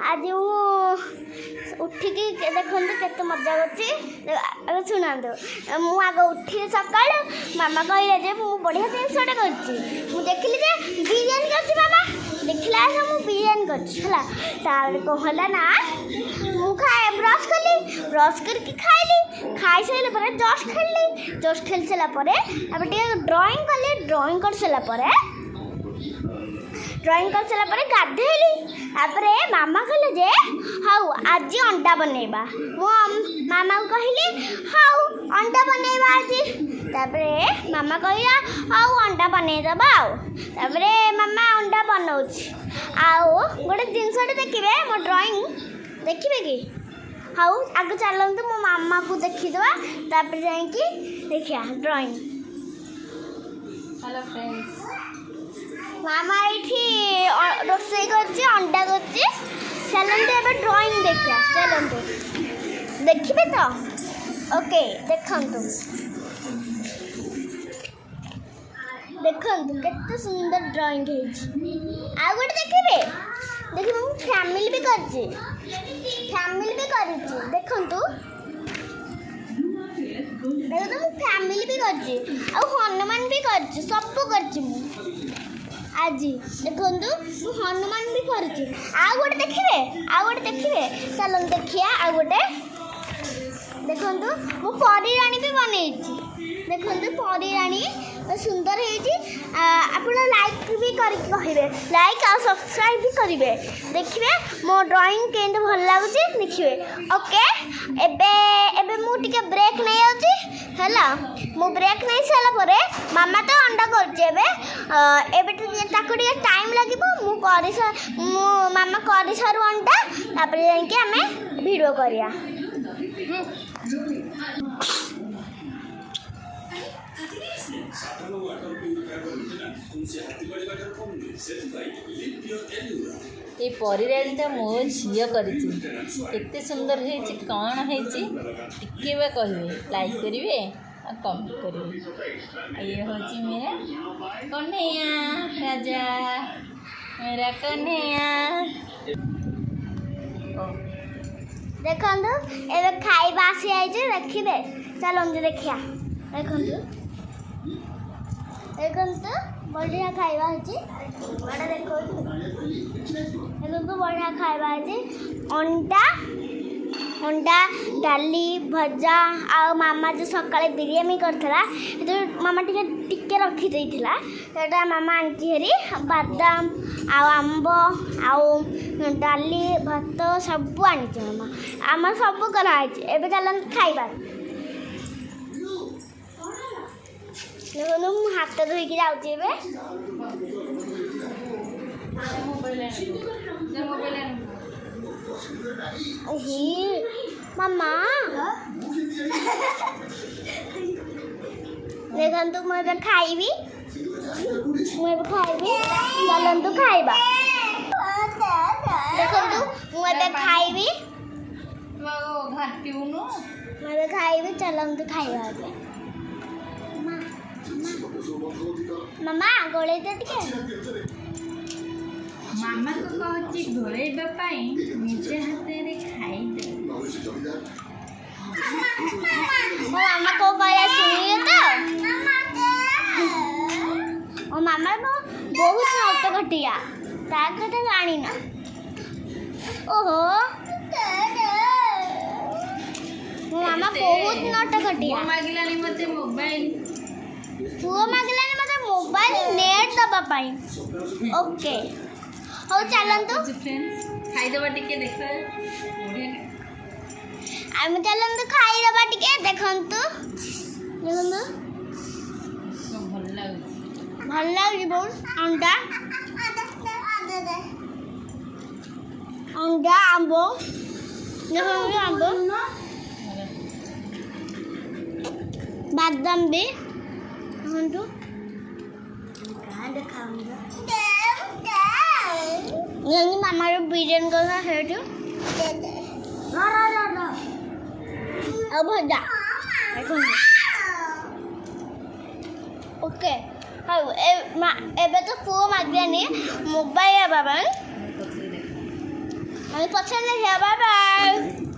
आज उठिकी देखते केते मजा कर शुणु मुझे उठी सका मामा कहले बढ़िया जिनसटे कर देखिली बिरियानी कर मामा देखला मुझे बिरियानी कर कहला ना मुझे ब्रश कली ब्रश करके खाइली खाई सारे जस्ट खेल सारापर अब ड्रॉइंग कली ड्रॉइंग कर सारापर ड्रॉइंग कर सारापर गाधेली तापरे मामा कहले जे हाउ आज अंडा बनैबा मो मामा को कहली हाउ अंडा बनैबा आज तापरे मामा कहला हाउ अंडा बनै दबा तापरे मामा अंडा बनौछ आउ गोटे जिनसटे देखिबे मो ड्रॉइंग देखिबे कि हाउ आगे चलते मो मामा को देखीदवा तापरे जाइकी देखिया ड्रॉइंग। हेलो फ्रेंड्स मामा ये रोसे अंडा कर चलते ए ड्रॉइंग देखा चलते देखिए तो ओके देखु देखु केते सुंदर ड्रॉइंग आ गोटे देखिए देखिए मुझे फैमिली भी कर देखु देखो तो फैमिली भी कर हनुमान भी कर सब कर आज देखु हनुमान भी कर गोटे देखिए चलो देखिए आ गोटे देखु मु परी राणी भी बनई देखु परी राणी सुंदर आप लाइक भी कहे लाइक और सब्सक्राइब भी करेंगे देखिए मो ड्राइंग के भल लगुच देखिए ओके एबे एबे मु टिके ब्रेक नहीं आउची हैला मु ब्रेक नहीं सारा परे मामा तो अंडा कर टाइम लगे मु मामा कर सारू अंडा तापर जाके आमे वीडियो करिया। ये परिराणीटा मो झील करते सुंदर है कौन है टिके कहे लाइक करेंगे और कमेंट करेंगे। ये हूँ मेरा कन्हैया राजा मेरा कन्हैया देखो ए खाइबा आसी आई देखिए चलते देखिया देखु देखु बढ़िया खाइबा बड़ा देखो बढ़िया खाइबा अंडा अंडा डाली भजा आ मामा जो सकाଳେ बिरयानी करथला जो मामा टिके रखी देइथिला सेटा मामा आंटी हेरी बादाम आ आंब आ डाली भात सब आनी मामा आम सब कराई एबे चलन खाइबा देखो मु हाथ धोईकी जाउची एबे मामा देखु मुझे खाइबी चलतु खाइबा देखु मुझे खाइबी मुझे खाइबी चलतु खाइबा मामा गोले टिके मामा को कहती घोड़ाइबा निजे हाथ खाईदे मामा को कहला सुनिए तो मामा बहुत नट घटिया ता कथा जानी ना ओहो मामा बहुत नट घटिया मागिलानी मते मोबाइल पुओ मागिलानी मते मोबाइल नेट दबा पाई ओके हो चलंतु फ्रेंड्स खाइदबा टिके देख आम चलंतु खाइदबा टिके देखंतु देखंतु भल लाग बहुत अंडा अंडा आंब देखंतु आंब बादाम भी देखंतु यही मामा बिरियानी कर भजा ओके हाँ एबे तो पुओ मागलानी मोबाइल बाबा ଆମେ ପଛରେ ଦେଖିବା ବାଏ ବାଏ।